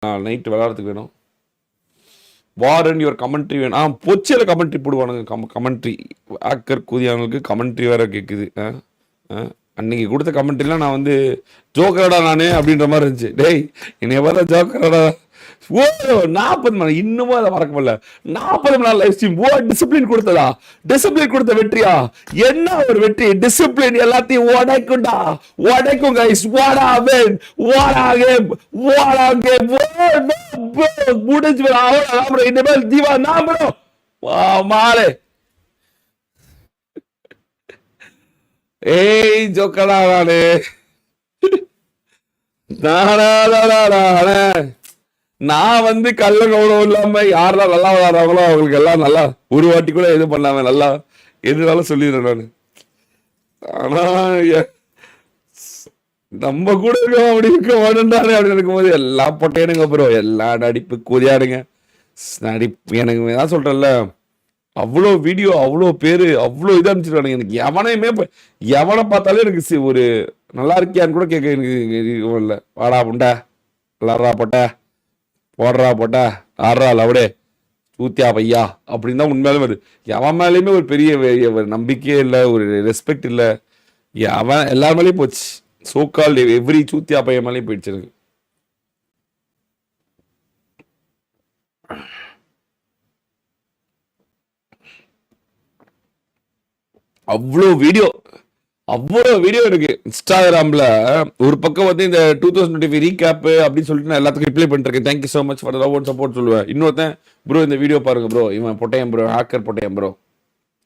Night விளாட்றதுக்கு வேணும். Warren your commentary வேணும். பொச்சியில் commentary போடுவானுங்க. Commentary ஆக்கர் கூதியானவங்களுக்கு commentary வேற கேட்குது. அன்னைக்கு கொடுத்த கமெண்ட்ரிலாம் நான் வந்து ஜோக்கரடா நானே அப்படின்ற மாதிரி இருந்துச்சு. டேய் என்னைய பார்த்தா ஜோக்கரடா. ஓ 40 மணி இன்னமும் அதை மறக்க முடியல. 40 மணி லைவ் ஸ்ட்ரீம். ஓ டிசிப்ளின் கொடுத்ததா? டிசிப்ளின் கொடுத்த வெற்றியா? என்ன ஒரு வெற்றி! டிசிப்ளின் எல்லாத்தையும் உடைக்கும்டா, உடைக்கும் கைஸ். வாடா வென், வாடா கேம், வாடா கேம். முடிஞ்சு அவ்வளோ. இனிமேல் தீவா நான் ப்ரோ மாலே. ஏய் ஜோக்கடா நானே. நான் வந்து கள்ள கௌரவம் இல்லாம யாரெல்லாம் நல்லா விளாடுறாங்களோ அவங்களுக்கு எல்லாம் நல்லா ஒரு வாட்டி கூட எதுவும் பண்ணாம நல்லா எதுனாலும் சொல்லிடுறேன் நான். ஆனா நம்ம கூட இருக்கோம் அப்படி இருக்க வேணும்டானே அப்படின்னு இருக்கும்போது எல்லாம் பொட்டையனுங்க ப்ரோ. எல்லா நடிப்பு கூதியாடுங்க. நடிப்பு எனக்கு தான் சொல்றேன்ல, அவ்வளோ வீடியோ, அவ்வளோ பேரு, அவ்வளோ இதாக அனுப்பிச்சிருக்கானுங்க. எனக்கு எவனை பார்த்தாலே எனக்கு ஒரு நல்லா இருக்கியான்னு கூட கேட்க எனக்கு இல்லை. வாடா புண்டா, விளாட்றா பொட்டா, போடுறா போட்டா, ஆடுறா லவடே, சூத்தியா பையா அப்படின்னு தான் உண்மையாலுமே வருது. எவன் மேலேயுமே ஒரு பெரிய நம்பிக்கையே இல்லை, ஒரு ரெஸ்பெக்ட் இல்லை. அவன் எல்லா மேலேயும் போச்சு. சோகால் எவ்ரி சூத்தியா பையன் மேலேயும் போயிடுச்சு எனக்கு. அவ்வளோ வீடியோ இருக்கு இன்ஸ்டாகிராம்ல. ஒரு பக்கம் வந்து இந்த 2025 ரீகேப் அப்படின்னு சொல்லிட்டு நான் எல்லாத்துக்கும் ரிப்ளை பண்ணிருக்கேன். Thank you so much for love and support சொல்லுவேன். இன்னொருத்தன் ப்ரோ இந்த வீடியோ பாருங்க ப்ரோ, இவன் பொட்டையன் ப்ரோ, ஹேக்கர் பொட்டையன் ப்ரோ,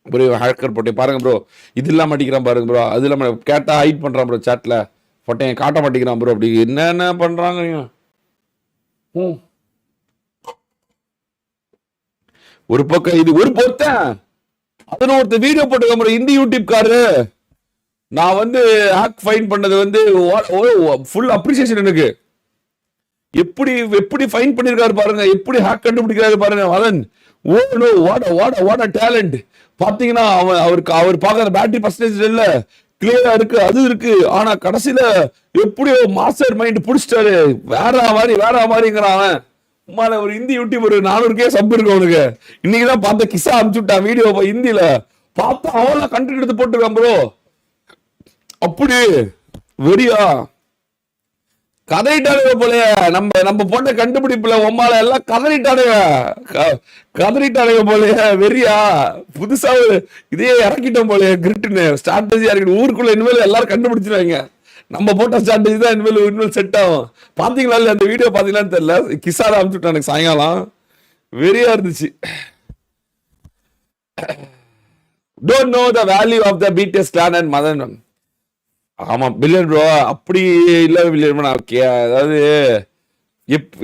இவன் ஹேக்கர் பொட்டையன் பாருங்க ப்ரோ, இது இல்லாம மாட்டிக்கிறான் பாருங்க ப்ரோ, அது இல்லாம கேட்டா ஹைட் பண்றான் ப்ரோ, சாட்ல பொட்டையன் காட்ட மாட்டேங்கிறான் ப்ரோ. அப்படி என்னென்ன பண்றாங்க. ஒரு பக்கம் இது ஒரு பொறுத்தேன் அதுல ஒருத்தர் வீடியோ போட்டுக்க ப்ரோ, இந்தி யூடியூப் காரு. நான் வந்து ஹேக் ஃபைன் பண்ணது வந்து ஃபுல் அப்ரிசியேஷன் எனக்கு. எப்படி ஃபைன் பண்ணிருக்காரு பாருங்க, எப்படி ஹேக் கண்டுபிடிக்கிறாரு பாருங்க Madan. Oh no what talent. பாத்தீங்கன்னா அவர் பாக்குற பேட்டரி பர்சன்டேஜ் இல்ல, கிளியரா இருக்கு, அது இருக்கு. ஆனா கடைசியில எப்படியோ மாஸ்டர் மைண்ட் புடிச்சிட்டாரு. வேற மாதிரிங்கிறான் அவன். ஒரு இந்தி யூடியூப் ஒரு 400K சப் இருக்கு அவனுக்கு. இன்னைக்குதான் பார்த்த கிசா அனுப்பிச்சு விட்டான் வீடியோ ஹிந்தியில. பார்த்தா அவன் கண்டென்ட் எடுத்து போட்டுருக்கான் ப்ரோ. அப்படி வெறியா கதறிட்டானுங்க போலயே. நம்ம போட்ட கண்டுபிடிப்புல உம்மால எல்லாம் கதறிட்டானுங்க போலயே. வெறியா புதுசா இதே இறக்கிட்டோம் போலயே. கிரிட்டுன்னு ஸ்ட்ராட்டஜி இறக்கிட்டு ஊருக்குள்ள இனிமேல் எல்லாரும் கண்டுபிடிச்சிருவாங்க. நம்ம போட்ட ஸ்ட்ராட்டஜி தான் இனிமேல் செட் ஆகும். பாத்தீங்களா இல்ல அந்த வீடியோ? பாத்தீங்களான்னு தெரியல, கிசார அனுப்பிச்சுட்டானுங்க சாயங்காலம். வெறியா இருந்துச்சு. Don't know the value of the BTS clan and Madan. ஆமா பில்லியன் ப்ரோ, அப்படி இல்ல பில்லியன். அதாவது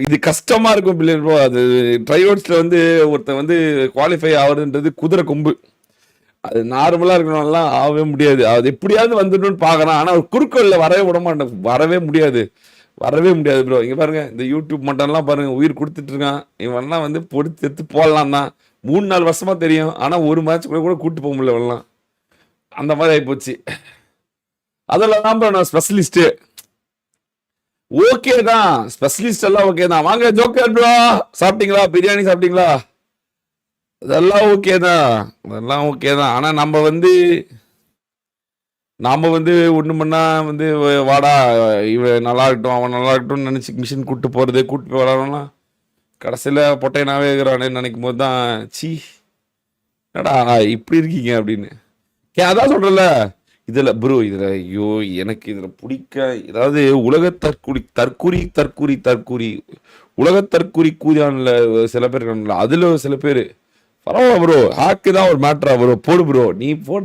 இது கஷ்டமா இருக்கும் பில்லியன் ப்ரோ. அது ட்ரைவோட்ஸ்ல வந்து ஒருத்தன் வந்து குவாலிஃபை ஆகுதுன்றது குதிரை கொம்பு. அது நார்மலா இருக்கணும்லாம் ஆகவே முடியாது. அது எப்படியாவது வந்துடணும்னு பாக்குறான். ஆனா ஒரு குறுக்கோல்ல வரவே விட மாட்டேன். வரவே முடியாது ப்ரோ. இங்க பாருங்க, இந்த யூடியூப் மட்டும்லாம் பாருங்க உயிர் கொடுத்துட்டு இருக்கான். இவன்லாம் வந்து பொடுத்து எடுத்து போடலாம் தான். 3-4 வருஷமா தெரியும். ஆனா ஒரு மேட்ச் கூட கூட்டு போக முடியல வரலாம். அந்த மாதிரி ஆகி போச்சு. அதெல்லாம் தான் ப்ரோ நான் ஸ்பெஷலிஸ்ட். ஓகே தான், ஸ்பெஷலிஸ்ட் எல்லாம் ஓகே தான். வாங்க ஜோக்கர் ப்ரோ, சாப்பிட்டீங்களா? பிரியாணி சாப்பிட்டீங்களா? அதெல்லாம் ஓகே தான். ஆனா நம்ம வந்து ஒண்ணு பண்ணா வந்து வாடா இவன் நல்லா இருக்கட்டும் அவன் நல்லா இருக்கட்டும் நினைச்சு மிஷின் கூட்டு போய் விளாடணும்னா கடைசியில பொட்டையனாவே இருக்கிறானு நினைக்கும் போது தான் சி என்னடா இப்படி இருக்கீங்க அப்படின்னு. அதான் சொல்றல இதுல ப்ரோ, இதுல ஐயோ எனக்கு இதுல பிடிக்க, ஏதாவது உலக தற்கூரி உலக தற்கூரி கூதியான்ல சில பேர் இருக்காங்கல்ல, அதுல சில பேர் பரவாயில்ல ப்ரோ, ஹாக்கு தான் ஒரு மேட்டரா ப்ரோ, போடு ப்ரோ,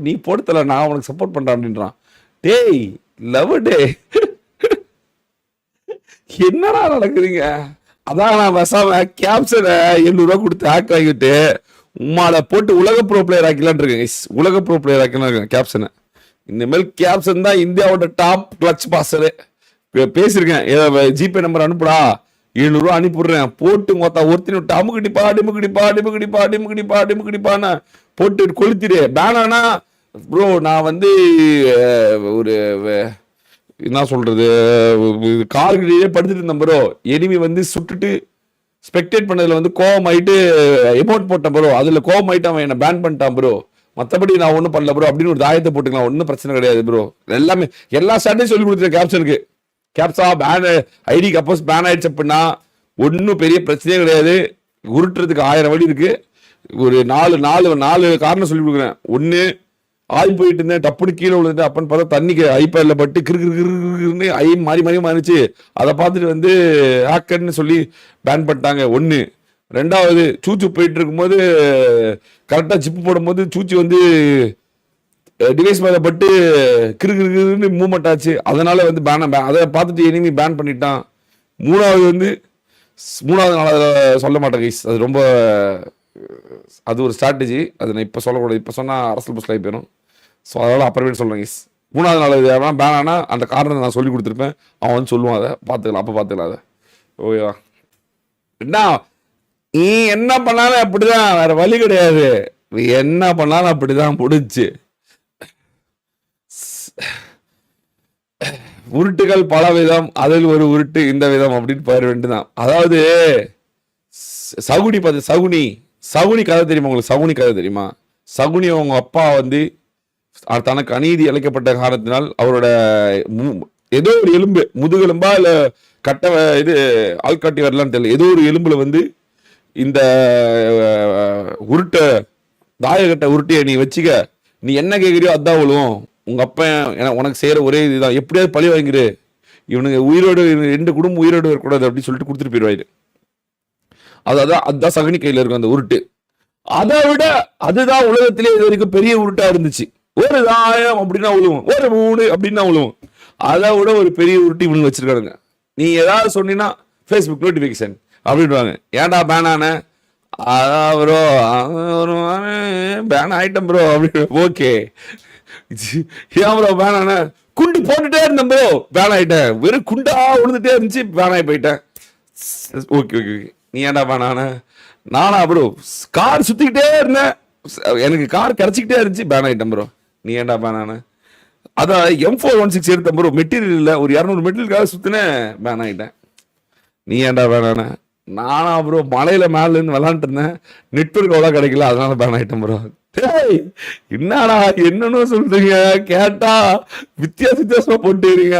நீ போடுத்தல, நான் உனக்கு சப்போர்ட் பண்றேன் அப்படின்றான். டேய் லவ் டே என்னடா நடக்குதுங்க? அதான் நான் வசாம கேப்சனை 700 ரூபா கொடுத்து ஹேக் வாங்கிட்டு உமால போட்டு உலக ப்ரோ பிளேயர் ஆக்கலான் இருக்கேன். உலக ப்ரோ பிளேயர் ஆக்கலாம் இருக்கேன் கேப்சனை. இனிமேல் கேப்சன் தான் இந்தியாவோட டாப் கிளட்ச் பாஸரு. பேசியிருக்கேன், ஜிபே நம்பர் அனுப்புடா, 700 ரூபா அனுப்பிடுறேன், போட்டு மொத்தம் ஒருத்தின் விட்டு அமுக்கடிப்பான்னு போட்டு கொளுத்திடு. பேனானா ப்ரோ நான் வந்து ஒரு என்ன சொல்றது, கார்கிலேயே படுத்துட்டு இருந்தேன் ப்ரோ. எனிமி வந்து சுட்டுட்டு ஸ்பெக்டேட் பண்ணதுல வந்து கோவம் ஆயிட்டு எமௌண்ட் போட்டேன் ப்ரோ. அதுல கோவம் ஆயிட்டு அவன் என்ன பேன் பண்ணிட்டான் ப்ரோ. மற்றபடி நான் ஒன்றும் பண்ணல ப்ரோ அப்படின்னு ஒரு தாயத்தை போட்டுக்கலாம், ஒன்றும் பிரச்சனை கிடையாது ப்ரோ. எல்லாமே எல்லா ஸ்டார்ட்டையும் சொல்லி கொடுத்துருக்கேன் கேப்சனுக்கு. கேப்சா பேன் ஐடி கப்போஸ் பேன் ஆயிடுச்சு அப்படின்னா ஒன்றும் பெரிய பிரச்சனையே கிடையாது. உருட்டுறதுக்கு 1000 வழி இருக்கு. ஒரு நாலு காரணம் சொல்லி கொடுக்குறேன். ஒன்று, ஆய் போயிட்டு இருந்தேன், டப்புனு கீழே விழுந்துட்டு அப்பன்னு பார்த்தா தண்ணிக்கு ஐபேட்ல பட்டு கிருன்னு ஐ மாறி மாறிச்சு. அதை பார்த்துட்டு வந்து ஹேக்கர்னு சொல்லி பேன் பண்ணிட்டாங்க. ஒன்று. ரெண்டாவது, சூச்சு போயிட்டு இருக்கும்போது கரெக்டாக ஜிப்பு போடும்போது சூச்சி வந்து டிவைஸ் மேலே பட்டு கிருன்னு மூவ்மெண்ட் ஆச்சு. அதனால வந்து அதை பார்த்துட்டு எனிமி பேன் பண்ணிட்டான். மூணாவது நாள் சொல்ல மாட்டேன் கைஸ், அது ரொம்ப அது ஒரு ஸ்ட்ராட்டஜி. அது நான் இப்போ சொல்லக்கூடாது, இப்போ சொன்னால் அரசியல் பஸ் போயிடும். ஸோ அதனால் அப்புறமேட்டு சொல்கிறேன் கைஸ். மூணாவது நாள் இது எவனா பேன் ஆனால் அந்த காரணத்தை நான் சொல்லி கொடுத்துருப்பேன், அவன் வந்து சொல்லுவான். அதை பார்த்துக்கலாம், அப்போ பார்த்துக்கலாம். அதை ஓகேவா? என்ன நீ என்ன பண்ணாலும் அப்படிதான், வேற வழி கிடையாது. நீ என்ன பண்ணாலும் அப்படிதான் முடிச்சு. உருட்டுகள் பல விதம், அதில் ஒரு உருட்டு இந்த விதம் அப்படின்னு போயிட வேண்டியதான். அதாவது சகுனி கதை தெரியுமா உங்களுக்கு? சகுனி கதை தெரியுமா? சகுனி அவங்க அப்பா வந்து தனக்கு அநீதி இழைக்கப்பட்ட காரணத்தினால் அவரோட ஏதோ ஒரு எலும்பு, முதுகெலும்பா இல்ல கட்ட இது ஆள்காட்டி வரலான்னு தெரியல, ஏதோ ஒரு எலும்புல வந்து இந்த தாயகட்ட உருட்டிய நீ வச்சுக்க, நீ என்ன கேட்குறியோ அதான் விழுவும், உங்க அப்பா உனக்கு செய்யற ஒரே இதுதான், எப்படியாவது பழி வாங்கிரு, இவனுக்கு உயிரோடு 2 குடும்பம் உயிரோடு வரக்கூடாது அப்படின்னு சொல்லிட்டு கொடுத்துட்டு போயிடுவாரு. அதுதான் சகுனி கையில இருக்கும் அந்த உருட்டு. அதை விட அதுதான் உலகத்திலே இது வரைக்கும் பெரிய உருட்டா இருந்துச்சு. ஒரு 1000 அப்படின்னா விழுவும், ஒரு 3 அப்படின்னா விழுவும். அதை விட ஒரு பெரிய உருட்டி இவனு வச்சிருக்கானுங்க. நீ ஏதாவது சொன்னீங்கன்னா ஃபேஸ்புக் நோட்டிஃபிகேஷன் அப்படின்வாங்க. ஏன்டா பேன் ஆன? அதான் ப்ரோ பேன் ஆயிட்டம் ப்ரோ அப்படின்னு. ஓகே, ஏன் ப்ரோ பேன் ஆன? குண்டு போட்டுட்டே இருந்தேன் ப்ரோ, பேன் ஆயிட்டேன். வெறும் குண்டா விழுந்துட்டே இருந்துச்சு, பேன் ஆகி போயிட்டேன். ஓகே ஓகே, நீ ஏன்டா பேன் ஆன? நானா ப்ரோ கார் சுத்திக்கிட்டே இருந்தேன், எனக்கு கார் கிடைச்சிக்கிட்டே இருந்துச்சு, பேன் ஆயிட்டேன் ப்ரோ. நீ ஏன்டா பேன் ஆன? அதான் M416 எடுத்தேன் ப்ரோ, மெட்டீரியல் இல்லை, ஒரு 200 மெட்டீரியலுக்காக சுத்தினேன், பேன் ஆயிட்டேன். நீ ஏன்டா பேன் ஆன? நானா ப்ரோ மலையில மேல இருந்து விளாண்டுட்டு இருந்தேன், நெட்வொர்க் அவ்வளோ கிடைக்கல, அதனால பேன் ஆயிட்டேன் ப்ரோ. என்னடா என்னன்னு சொல்றீங்க? கேட்டா வித்தியாசமா போட்டுறீங்க.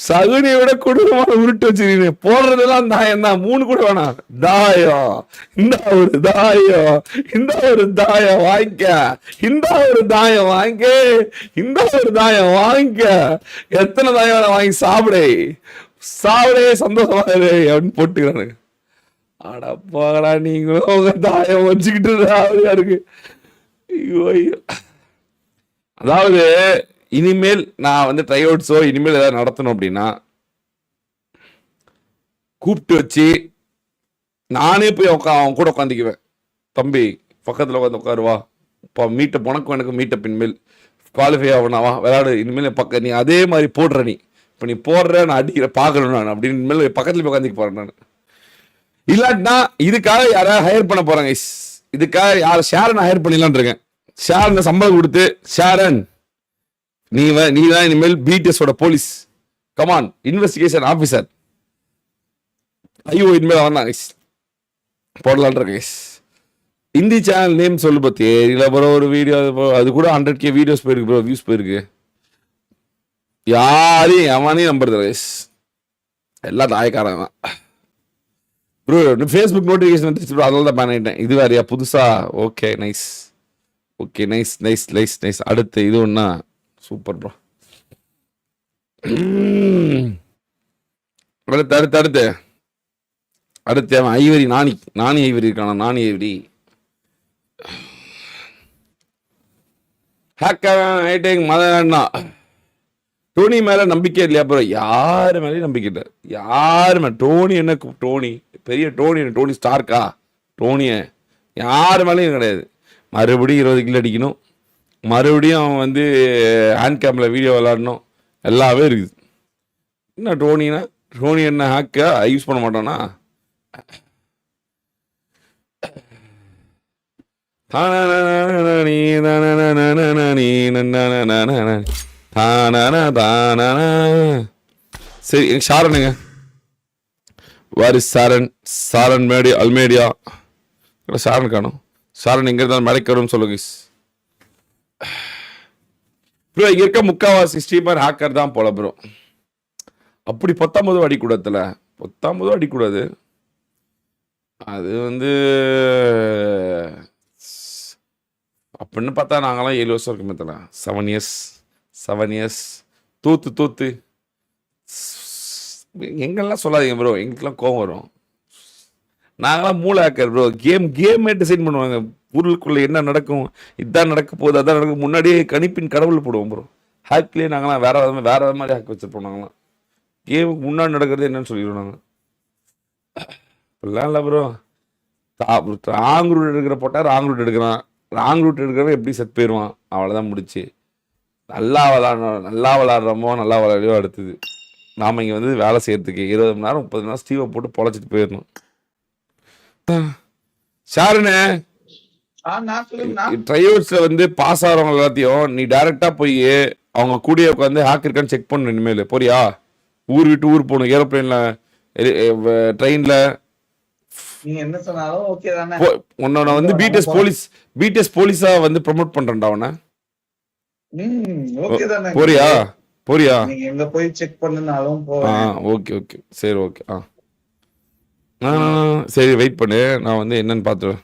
சகுனியை விட கொடூரமான உருட்டு வச்சிருக்கீங்க. போடுறதெல்லாம் தாயம் தான், 3 கூட வேணாம். தாயம், இந்த ஒரு தாயம், இந்த ஒரு தாயம் வாங்கிக்க, இந்த ஒரு தாயம் வாங்க, இந்த ஒரு தாயம் வாங்கிக்க, எத்தனை தாயம் வேணா வாங்கி சாப்பிடே சந்தோஷமா இரு அப்படின்னு போட்டுக்கிறானு. அடப்பாடா, நீங்களும் உங்க தாயம் வச்சுக்கிட்டு இருக்கு. அதாவது இனிமேல் நான் வந்து ட்ரை அவுட்ஸோ இனிமேல் ஏதாவது நடத்தணும் அப்படின்னா கூப்பிட்டு வச்சு நானே போய் அவன் கூட உட்காந்துக்குவேன். தம்பி பக்கத்தில் உட்காந்து உட்காருவா, இப்போ மீட்டப் உனக்கும் எனக்கு மீட்டப், இனிமேல் குவாலிஃபை ஆகணாவா விளையாடு, இனிமேல் நீ அதே மாதிரி போடுற, நீ இப்போ நீ போடுற நான் அடிக்கிற பார்க்கணும் நான் அப்படின்னு இனிமேல் பக்கத்தில் போய் உட்காந்துக்க போறேன் நான். இல்லாட்டினா இதுக்காக யாராவது ஹையர் பண்ண போறாங்க, இதுக்காக யார் ஷேரன் ஹையர் பண்ணிடலான் இருக்கேன். ஷேரன் சம்பளம் கொடுத்து, ஷேரன் நீ தான் இனிமேல் பிடிஎஸோட போலீஸ், கமான் இன்வெஸ்டிகேஷன் ஆஃபீஸர், ஐயோ இனிமேல் அவன் தான் போடலான் இருக்கேன். ஹிந்தி சேனல் நேம் சொல்லு பத்தி இல்லை ப்ரோ, ஒரு வீடியோ அது கூட 100K வீடியோஸ் போயிருக்கு ப்ரோ, வியூஸ் போயிருக்கு. யாரையும் எவனையும் நம்புறது எல்லாம் தாயக்காரன் தான் ப்ரோ. ஃபேஸ்புக் நோட்டிஃபிகேஷன் வந்துருச்சு ப்ரோ, அதனால தான் பேன் ஆகிட்டேன். இது வேறையா புதுசா? Okay nice, okay nice nice nice nice. அடுத்து இது ஒன்றா சூப்பர் ப்ரோ. அடுத்து அவன் ஐவரி நானி ஐவரி இருக்கானா? நானி ஐவரி ஹேக்கர் மதனா. டோனி மேல நம்பிக்கை இல்லையா ப்ரோ? யாரு மேலேயும் நம்பிக்கை இல்லை, யாரு மேல. டோனி என்ன டோனி பெரிய டோனி ஸ்டார்க்கா? டோனிய யாரு மேலேயும் கிடையாது. மறுபடியும் 20 கிலோ அடிக்கணும், மறுபடியும் அவன் வந்து ஹேண்ட் கேம்ல வீடியோ விளாடணும், எல்லாமே இருக்குது. என்ன டோனி என்ன ஹேக்கா யூஸ் பண்ண மாட்டானா? தானானா. சரி எனக்கு ஷாரனுங்க. Where is Sharon? சாரன் மேடி அல்மேடியா. ஷாரன் காணும். ஷாரன் எங்க இருந்தாலும் மேடைக்கு வரும்னு சொல்லுங்க ப்ரோ. இங்க இருக்க முக்காவாசி ஸ்ட்ரீமர் ஹேக்கர் தான் போல ப்ரோ. அப்படி 19 அடிக்கூடாதுல, 19 அடிக்கூடாது. அது வந்து அப்படின்னு பார்த்தா நாங்களாம் 7 வருஷம் இருக்குமே தல. 7 இயர்ஸ் தூத்து எங்கெல்லாம் சொல்லாதீங்க ப்ரோ, எங்களுக்கெல்லாம் கோவம் வரும். நாங்களாம் மூளை ஹேக்கர் ப்ரோ. கேமே டிசைன் பண்ணுவாங்க. ஊருக்குள்ள என்ன நடக்கும், இதான் நடக்க போகுது, அதான் நடக்கும், முன்னாடியே கணிப்பின் கடவுள் போடுவோம் ப்ரோ. ஹேக்லேயே நாங்களாம் வேற மாதிரி ஹேக் வச்சிருப்போம். நாங்களாம் கேமுக்கு முன்னாடி நடக்கிறது என்னன்னு சொல்லிடுவோம் நாங்கள். இப்படிலாம் இல்லை ப்ரோ. ராங் ரூட் எடுக்கிற போட்டால் ராங் ரூட் எடுக்கிறான். ராங் ரூட் எடுக்கிறவன் எப்படி செத்து போயிடுவான். அவ்வளோதான் முடிச்சு. நல்லா விளாட்றோமோ நல்லா விளையாடியோ அடுத்தது. நாம் இங்கே வந்து வேலை செய்யறதுக்கு 20 மணி நேரம் 30 மணி நேரம் ஸ்டீவை போட்டு பொழைச்சிட்டு போயிடணும். ஷாருனே, ட்ரைவர்ஸ்ல வந்து பாஸ் ஆகிறவங்க எல்லாத்தையும் நீ டைரக்டா போய் அவங்க கூடிய உட்காந்து ஹேக் இருக்கான்னு செக் பண்ணணும். இனிமேல் போறியா? ஊர் விட்டு ஊர் போகணும், ஏரோப்ளேன்ல ட்ரெயின்ல. நீங்க என்ன சொன்னாலும் ஓகே தானே. உன்ன வந்து பிடிஎஸ் போலீஸா வந்து ப்ரோமோட் பண்றேன்டா அவனை. ஓகே தானே. போறியா? நீங்க எங்க போய் செக் பண்ணனாலும் போவேன். ஓகே சரி ஓகே. சரி வெயிட் பண்ணு, நான் வந்து என்னன்னு பார்த்துருவேன்.